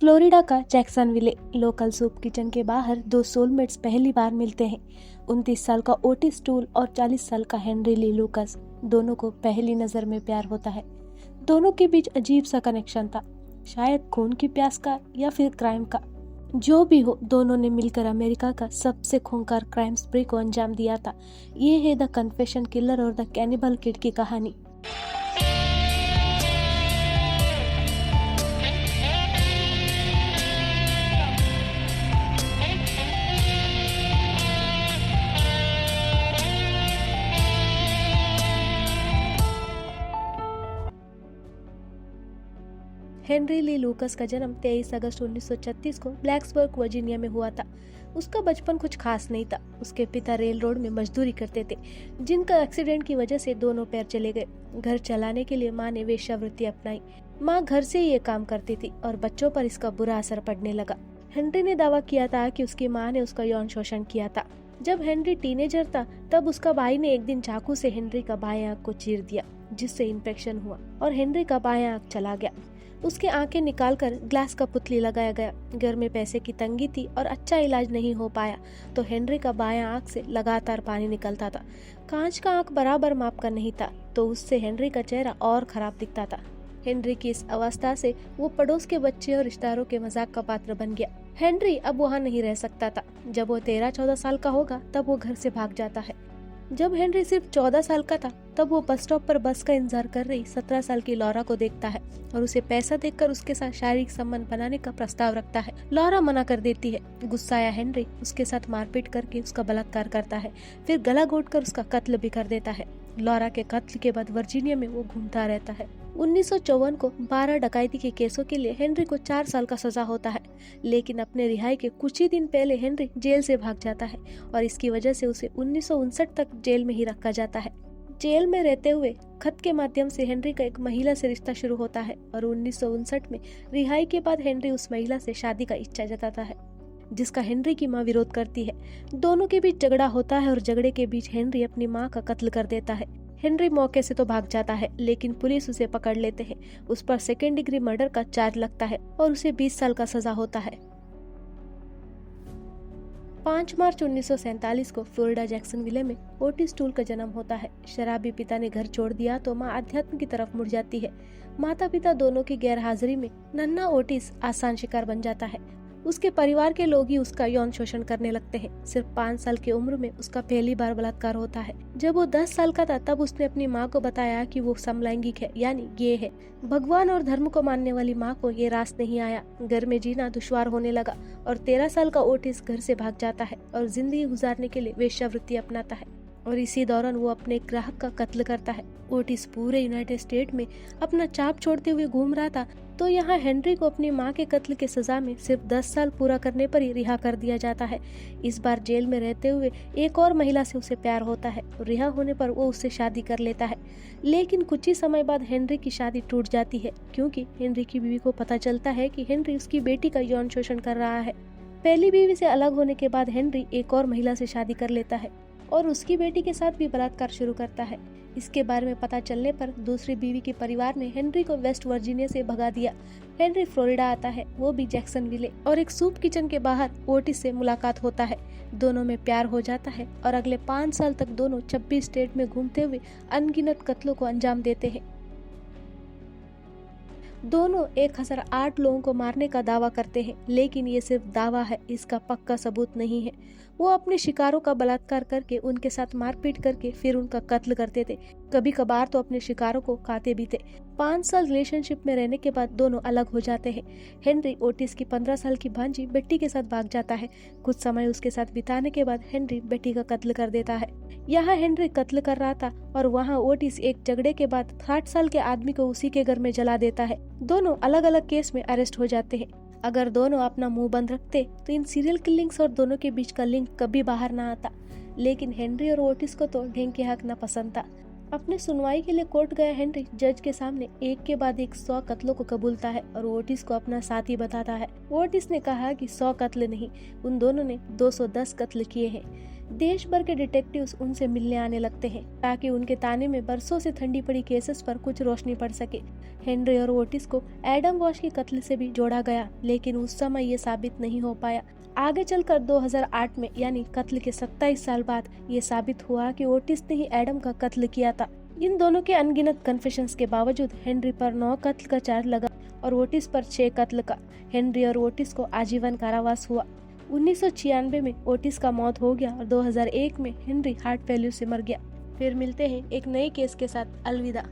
Florida का Jacksonville local soup kitchen के बाहर दो सोलमेट्स पहली बार मिलते हैं। 29 साल का ओटिस टूल और 40 साल का हेनरी ली लूकास। दोनों को पहली नजर में प्यार होता है। दोनों के बीच अजीब सा कनेक्शन था, शायद खून की प्यास का या फिर क्राइम का। जो भी हो, दोनों ने मिलकर अमेरिका का सबसे खूंखार क्राइम स्प्री को अंजाम दिया था। ये है द कन्फेशन किलर और द कैनिबल किड की कहानी। हेनरी ली लूकास का जन्म 23 अगस्त 1936 को ब्लैक्सबर्ग वर्जीनिया में हुआ था। उसका बचपन कुछ खास नहीं था। उसके पिता रेल रोड में मजदूरी करते थे, जिनका एक्सीडेंट की वजह से दोनों पैर चले गए। घर चलाने के लिए माँ ने वेश्यावृत्ति अपनाई। माँ घर से ही ये काम करती थी और बच्चों पर इसका बुरा असर पड़ने लगा। हेनरी ने दावा किया था कि उसकी माँ ने उसका यौन शोषण किया था। जब हेनरी टीनेजर था तब उसका भाई ने एक दिन चाकू से हेनरी का बाएं आंख को चीर दिया, जिससे इन्फेक्शन हुआ और हेनरी का बाएं आंख चला गया। उसके आंखें निकालकर ग्लास का पुतली लगाया गया। घर में पैसे की तंगी थी और अच्छा इलाज नहीं हो पाया, तो हेनरी का बायां आंख से लगातार पानी निकलता था। कांच का आंख बराबर माप का नहीं था, तो उससे हेनरी का चेहरा और खराब दिखता था। हेनरी की इस अवस्था से वो पड़ोस के बच्चे और रिश्तेदारों के मजाक का पात्र बन गया। हेनरी अब वहाँ नहीं रह सकता था। जब वो 13-14 साल का होगा तब वो घर से भाग जाता है। जब हेनरी सिर्फ 14 साल का था तब वो बस स्टॉप पर बस का इंतजार कर रही 17 साल की लॉरा को देखता है और उसे पैसा देकर उसके साथ शारीरिक संबंध बनाने का प्रस्ताव रखता है। लॉरा मना कर देती है। गुस्साया हेनरी उसके साथ मारपीट करके उसका बलात्कार करता है, फिर गला घोटकर उसका कत्ल भी कर देता है। लॉरा के कत्ल के बाद वर्जीनिया में वो घूमता रहता है। 1954 को 12 डकैती के केसों के लिए हेनरी को 4 साल का सजा होता है, लेकिन अपने रिहाई के कुछ ही दिन पहले हेनरी जेल से भाग जाता है और इसकी वजह से उसे 1959 तक जेल में ही रखा जाता है। जेल में रहते हुए खत के माध्यम से हेनरी का एक महिला से रिश्ता शुरू होता है और 1959 में रिहाई के बाद हेनरी उस महिला से शादी का इच्छा जताता है, जिसका हेनरी की मां विरोध करती है। दोनों के बीच झगड़ा होता है और झगड़े के बीच हेनरी अपनी मां का कत्ल कर देता है। हेनरी मौके से तो भाग जाता है, लेकिन पुलिस उसे पकड़ लेते हैं। उस पर 2nd डिग्री मर्डर का चार्ज लगता है और उसे 20 साल का सजा होता है। 5 मार्च 1947 को फ्लोरिडा जैक्सनविले में ओटिस टूल का जन्म होता है। शराबी पिता ने घर छोड़ दिया तो माँ अध्यात्म की तरफ मुड़ जाती है। माता पिता दोनों की गैरहाजिरी में नन्हा ओटिस आसान शिकार बन जाता है। उसके परिवार के लोग ही उसका यौन शोषण करने लगते हैं। सिर्फ 5 साल की उम्र में उसका पहली बार बलात्कार होता है। जब वो 10 साल का था तब उसने अपनी माँ को बताया कि वो समलैंगिक है, यानी गे है। भगवान और धर्म को मानने वाली माँ को ये रास नहीं आया। घर में जीना दुश्वार होने लगा और 13 साल का ओटिस घर से भाग जाता है और जिंदगी गुजारने के लिए वेश्यावृत्ति अपनाता है और इसी दौरान वो अपने ग्राहक का कत्ल करता है। ओटिस पूरे यूनाइटेड स्टेट में अपना चाप छोड़ते हुए घूम रहा था, तो यहाँ हेनरी को अपनी माँ के कत्ल के सजा में सिर्फ 10 साल पूरा करने पर ही रिहा कर दिया जाता है। इस बार जेल में रहते हुए एक और महिला से उसे प्यार होता है और रिहा होने पर वो उससे शादी कर लेता है। लेकिन कुछ ही समय बाद हेनरी की शादी टूट जाती है, क्योंकि हेनरी की बीवी को पता चलता है कि हेनरी उसकी बेटी का यौन शोषण कर रहा है। पहली बीवी से अलग होने के बाद हेनरी एक और महिला से शादी कर लेता है और उसकी बेटी के साथ भी बलात्कार शुरू करता है। इसके बारे में पता चलने पर दूसरी बीवी के परिवार ने हेनरी को वेस्ट वर्जीनिया से भगा दिया। हेनरी फ्लोरिडा आता है, वो भी जैक्सनविले, और एक सूप किचन के बाहर ओटिस से मुलाकात होता है। दोनों में प्यार हो जाता है और अगले 5 साल तक दोनों 26 स्टेट में घूमते हुए अनगिनत कत्लों को अंजाम देते हैं। दोनों 1008 लोगों को मारने का दावा करते हैं, लेकिन ये सिर्फ दावा है, इसका पक्का सबूत नहीं है। वो अपने शिकारों का बलात्कार करके उनके साथ मारपीट करके फिर उनका कत्ल करते थे। कभी कभार तो अपने शिकारों को खाते भी थे। 5 साल रिलेशनशिप में रहने के बाद दोनों अलग हो जाते हैं। हेनरी ओटिस की 15 साल की भांजी बेट्टी के साथ भाग जाता है। कुछ समय उसके साथ बिताने के बाद हेनरी बेट्टी का कत्ल कर देता है। यहाँ हेनरी कत्ल कर रहा था और वहाँ ओटिस एक झगड़े के बाद 60 साल के आदमी को उसी के घर में जला देता है। दोनों अलग अलग केस में अरेस्ट हो जाते हैं। अगर दोनों अपना मुंह बंद रखते तो इन सीरियल किलिंग्स और दोनों के बीच का लिंक कभी बाहर ना आता, लेकिन हेनरी और ओटिस को तो ढेंग के हक ना पसंद था। अपने सुनवाई के लिए कोर्ट गया हेनरी जज के सामने एक के बाद एक 100 कत्लों को कबूलता है और ओटिस को अपना साथी बताता है। ओटिस ने कहा कि 100 कत्ल नहीं, उन दोनों ने 210 कत्ल किए हैं। देश भर के डिटेक्टिव्स उनसे मिलने आने लगते हैं ताकि उनके ताने में बरसों से ठंडी पड़ी केसेस पर कुछ रोशनी पड़ सके। हेनरी और ओटिस को एडम वॉश के कत्ल से भी जोड़ा गया, लेकिन उस समय ये साबित नहीं हो पाया। आगे चलकर 2008 में यानी कत्ल के 27 साल बाद ये साबित हुआ कि ओटिस ने ही एडम का कत्ल किया था। इन दोनों के अनगिनत कन्फेशंस के बावजूद हेनरी पर 9 कत्ल का चार्ज लगा और ओटिस पर 6 कत्ल का। हेनरी और ओटिस को आजीवन कारावास हुआ। 1996 में ओटिस का मौत हो गया और 2001 में हेनरी हार्ट फेल्यूर से मर गया। फिर मिलते हैं एक नए केस के साथ। अलविदा।